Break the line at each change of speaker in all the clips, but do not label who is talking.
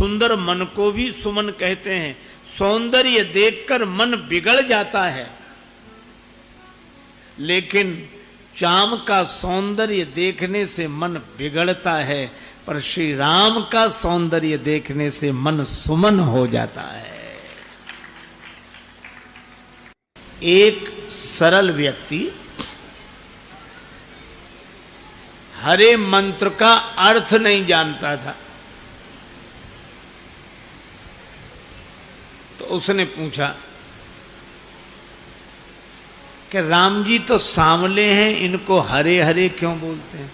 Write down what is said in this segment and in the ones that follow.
सुंदर मन को भी सुमन कहते हैं। सौंदर्य देखकर मन बिगड़ जाता है, लेकिन चाम का सौंदर्य देखने से मन बिगड़ता है, पर श्री राम का सौंदर्य देखने से मन सुमन हो जाता है। एक सरल व्यक्ति हरे मंत्र का अर्थ नहीं जानता था, तो उसने पूछा कि राम जी तो सांवले हैं, इनको हरे हरे क्यों बोलते हैं?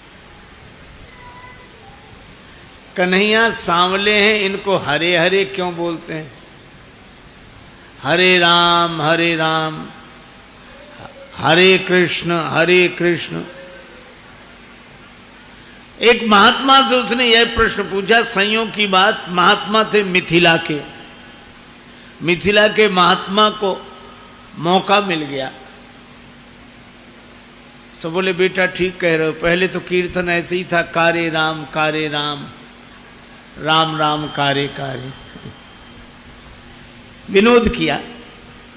कन्हैया सांवले हैं, इनको हरे हरे क्यों बोलते हैं? हरे राम हरे कृष्ण। एक महात्मा से उसने यह प्रश्न पूछा। संयोग की बात, महात्मा थे मिथिला के महात्मा को मौका मिल गया। सब बोले बेटा ठीक कह रहे हो, पहले तो कीर्तन ऐसे ही था, कारे राम राम राम कारे कारे। विनोद किया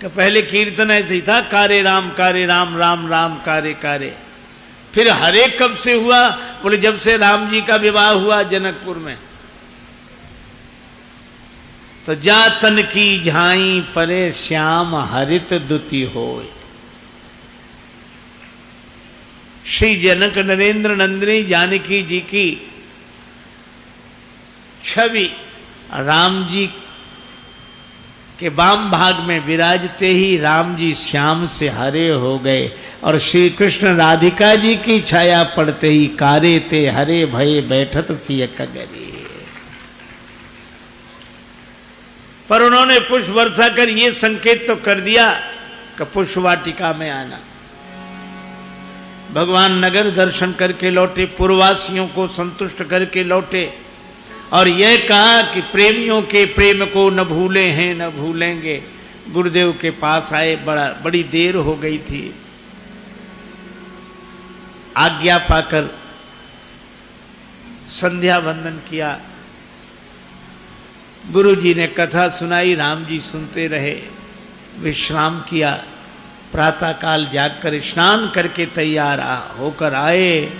कि पहले कीर्तन ऐसे ही था, कारे राम राम राम कारे कारे। फिर हरे कब से हुआ? बोले जब से राम जी का विवाह हुआ जनकपुर में। तो जा तन की झाई परे श्याम हरित दुति होय। श्री जनक नरेंद्र नंदिनी जानकी जी की छवि राम जी के वाम भाग में विराजते ही राम जी श्याम से हरे हो गए, और श्री कृष्ण राधिका जी की छाया पड़ते ही कारे ते हरे भये बैठत सिय कगरी। पर उन्होंने पुष्प वर्षा कर ये संकेत तो कर दिया कि पुष्प वाटिका में आना। भगवान नगर दर्शन करके लौटे, पूर्ववासियों को संतुष्ट करके लौटे, और यह कहा कि प्रेमियों के प्रेम को न भूले हैं न भूलेंगे। गुरुदेव के पास आए, बड़ी देर हो गई थी। आज्ञा पाकर संध्या वंदन किया। गुरु जी ने कथा सुनाई, राम जी सुनते रहे, विश्राम किया। प्रातः काल जागकर स्नान करके तैयार होकर आए।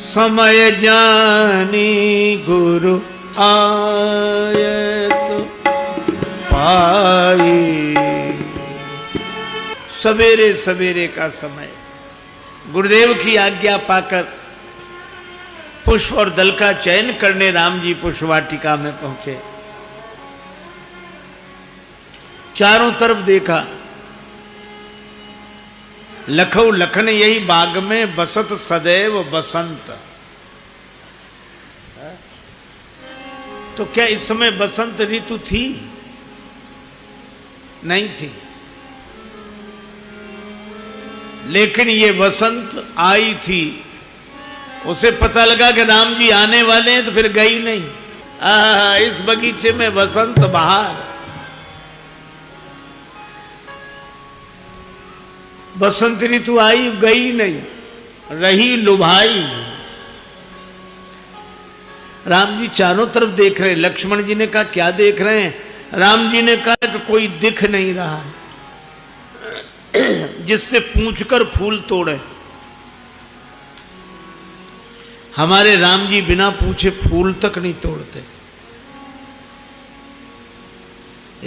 समय जानी गुरु आए सो पाई। सवेरे सवेरे का समय, गुरुदेव की आज्ञा पाकर पुष्प और दल का चयन करने राम जी पुष्प वाटिका में पहुंचे। चारों तरफ देखा, लखौ लखन यही बाग में बसत सदैव बसंत। तो क्या इस समय बसंत ऋतु थी? नहीं थी, लेकिन ये बसंत आई थी। उसे पता लगा कि राम जी आने वाले हैं, तो फिर गई नहीं। इस बगीचे में बसंत बहार, बसंत ऋतु आई, गई नहीं, रही लुभाई। राम जी चारों तरफ देख रहे हैं। लक्ष्मण जी ने कहा क्या देख रहे हैं? राम जी ने कहा कि कोई दिख नहीं रहा जिससे पूछकर फूल तोड़े। हमारे राम जी बिना पूछे फूल तक नहीं तोड़ते।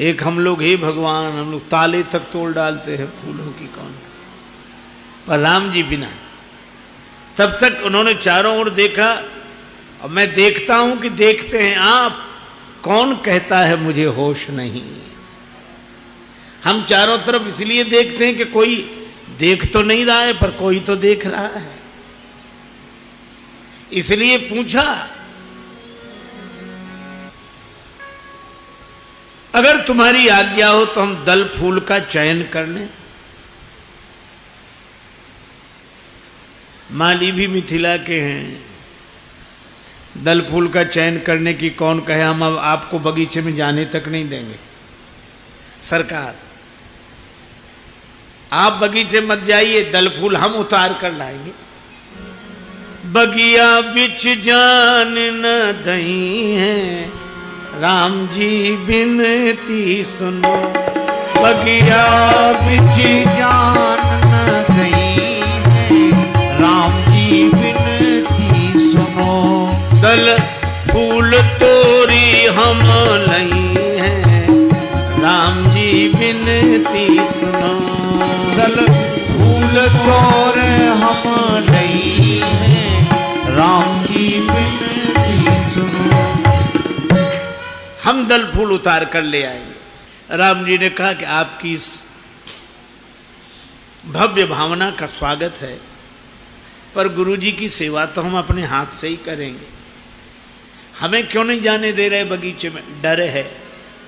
एक हम लोग, हे भगवान, हम लोग ताले तक तोड़ डालते हैं फूलों की, कौन? पर राम जी बिना। तब तक उन्होंने चारों ओर देखा। अब मैं देखता हूं कि देखते हैं आप। कौन कहता है मुझे होश नहीं? हम चारों तरफ इसलिए देखते हैं कि कोई देख तो नहीं रहा है, पर कोई तो देख रहा है। इसलिए पूछा। अगर तुम्हारी आज्ञा हो तो हम दल फूल का चयन कर लें। माली भी मिथिला के हैं। दल फूल का चयन करने की कौन कहे? हम अब आपको बगीचे में जाने तक नहीं देंगे। सरकार, आप बगीचे मत जाइए, दल फूल हम उतार कर लाएंगे। बगिया बिच जान न दई है, राम जी बिनती सुनो। बगिया
बिच जान न दई है, राम जी बिनती सुनो।
दल फूल तोरी हम लई है, राम जी बिनती सुनो।
दल फूल तोर हम लई है, राम जी बिनती सुनो।
हम दल फूल उतार कर ले आएंगे। राम जी ने कहा कि आपकी इस भव्य भावना का स्वागत है, पर गुरु जी की सेवा तो हम अपने हाथ से ही करेंगे। हमें क्यों नहीं जाने दे रहे बगीचे में? डर है।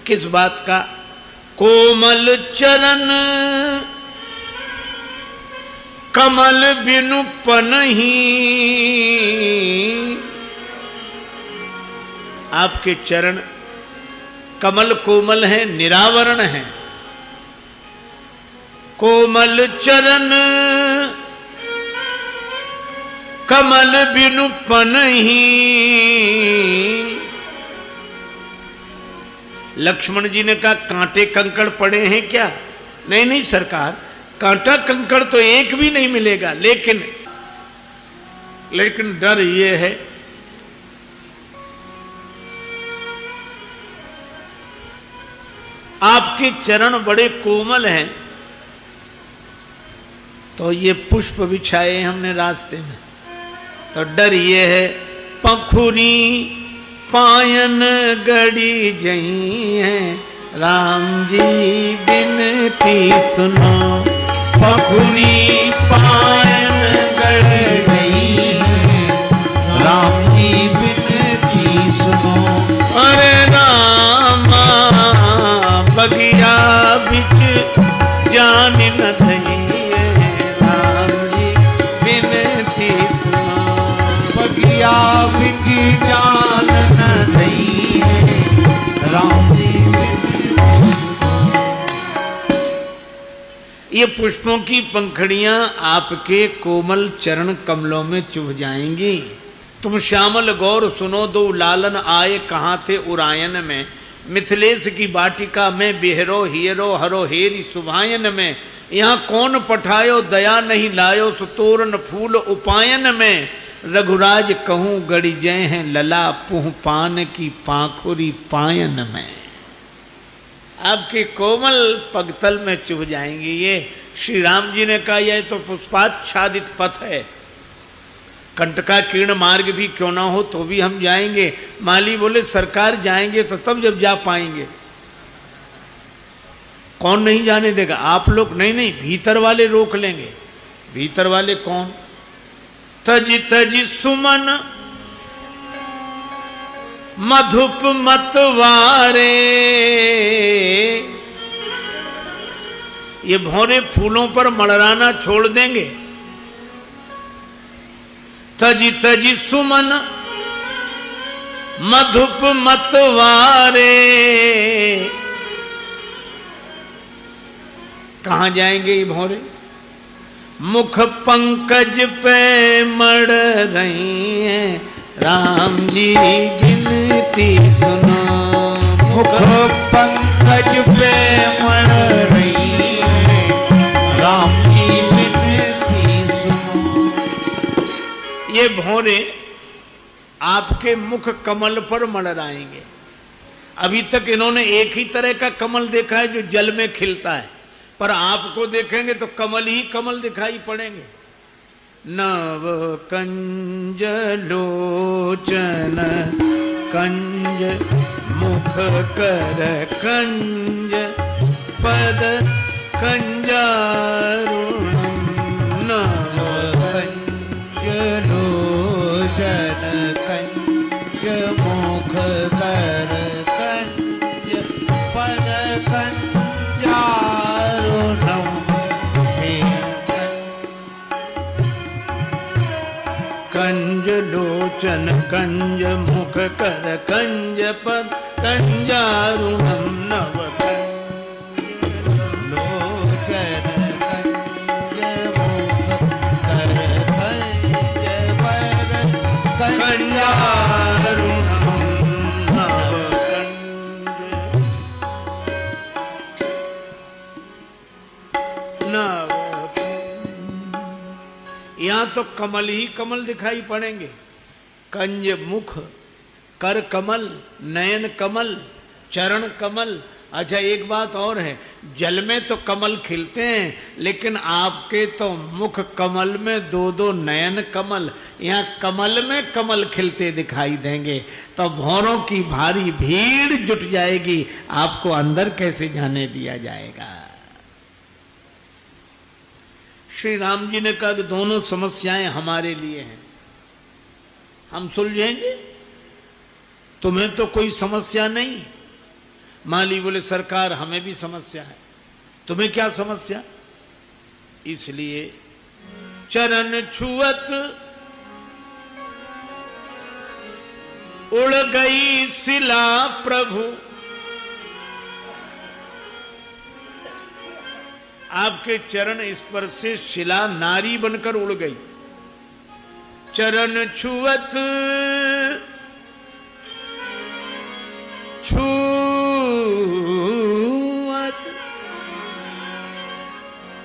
किस बात का? कोमल चरण कमल बिनु पनहि, आपके चरण कमल कोमल हैं, निरावरण हैं। कोमल चरण कमल बिनु पनहि। लक्ष्मण जी ने कहा कांटे कंकड़ पड़े हैं क्या? नहीं नहीं सरकार, कांटा कंकड़ तो एक भी नहीं मिलेगा, लेकिन डर ये है आपके चरण बड़े कोमल हैं, तो ये पुष्प बिछाए हमने रास्ते में, तो डर ये है पंखुरी पायन गड़ी जई है, राम जी बिनती सुनो।
पंखुरी पायन गड़ गई है, राम जी बिनती सुनो।
अरे रामा बगिया बिच जान न दई है, राम जी बिनती सुनो।
बगिया बिच जान न दई है, राम जी बिनती सुनो।
ये पुष्पों की पंखड़ियां आपके कोमल चरण कमलों में चुभ जाएंगी। तुम श्यामल गौर सुनो दो लालन आए, कहाँ थे उरायन में। मिथिलेश की वाटिका में बिहरो हियरो हरो हेरी सुभायन में। यहाँ कौन पठायो दया नहीं लायो, सुतोरन फूल उपायन में। रघुराज कहूँ गड़ी जय हैं लला, पुह पान की पाखुरी पायन में। आपके कोमल पगतल में चुभ जाएंगी। ये श्री राम जी ने कहा यह तो पुष्पाच्छादित पथ है, कंटका कीर्ण मार्ग भी क्यों ना हो तो भी हम जाएंगे। माली बोले सरकार जाएंगे तो तब जब जा पाएंगे, कौन नहीं जाने देगा? आप लोग नहीं नहीं, भीतर वाले रोक लेंगे। भीतर वाले कौन? तजी तजी सुमन मधुप मतवारे। ये भौरे फूलों पर मड़राना छोड़ देंगे। तजी तजी सुमन मधुप मतवारे। कहां जाएंगे ये भौरे? मुख पंकज पे मड़ रही हैं, राम जी बिनती सुनो।
मुख पंकज पे मड़ रही है, राम जी बिनती सुनो।
ये भौरे आपके मुख कमल पर मड़राएंगे। अभी तक इन्होंने एक ही तरह का कमल देखा है जो जल में खिलता है, पर आपको देखेंगे तो कमल ही कमल दिखाई पड़ेंगे। नव कंज लोचन कंज मुख कर कंज पद कंजारुणम। नव
कंज लोचन कंज मुख कर कंज पद कंजारुणम।
कंज लोचन कंज मुख कर कंज पद कंजारुणम। नव
लोचन कंज मुख कर कंज पद
यहां तो कमल ही कमल दिखाई पड़ेंगे। कंज मुख, कर कमल, नयन कमल, चरण कमल। अच्छा एक बात और है, जल में तो कमल खिलते हैं, लेकिन आपके तो मुख कमल में दो दो नयन कमल, यहाँ कमल में कमल खिलते दिखाई देंगे। तो भौरों की भारी भीड़ जुट जाएगी, आपको अंदर कैसे जाने दिया जाएगा। श्री राम जी ने कहा कि दोनों समस्याएं हमारे लिए हैं, हम सुलझेंगे, तुम्हें तो कोई समस्या नहीं। माली बोले सरकार हमें भी समस्या है। तुम्हें क्या समस्या? इसलिए चरण छुअत उड़ गई शिला प्रभु। आपके चरण स्पर्श से शिला नारी बनकर उड़ गई। चरण छुअत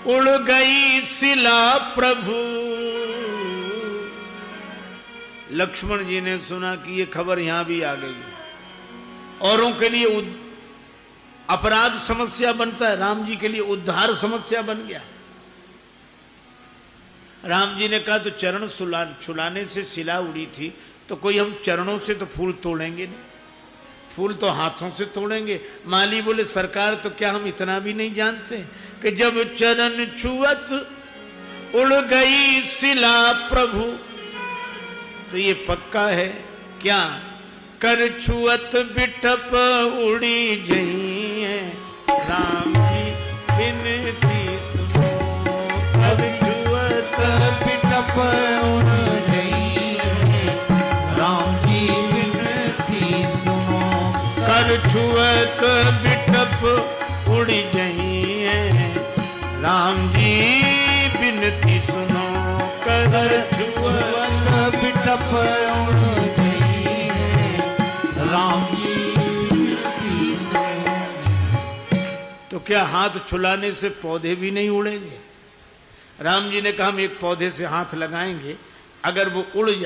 उड़ गई शिला प्रभु। लक्ष्मण जी ने सुना कि ये खबर यहां भी आ गई। औरों के लिए अपराध समस्या बनता है, राम जी के लिए उद्धार समस्या बन गया। राम जी ने कहा तो चरण छुलाने से शिला उड़ी थी, तो कोई हम चरणों से तो फूल तोड़ेंगे नहीं, फूल तो हाथों से तोड़ेंगे। माली बोले सरकार तो क्या हम इतना भी नहीं जानते कि जब चरण छुअत उड़ गई शिला प्रभु, तो ये पक्का है क्या? कर छुअत बिटप उड़ी जई है, राम जी बिनती सुनो। कर छुअत
बिटप उड़ गई है, राम जी बिनती सुनो।
कर छुअत बिटप उड़ जई है, राम जी बिनती सुनो। कर
छुअत बिटप उड़ गई है, राम जी बिनती सुनो।
तो क्या हाथ छुलाने से पौधे भी नहीं उड़ेंगे? राम जी ने कहा हम एक पौधे से हाथ लगाएंगे, अगर वो उड़ जाए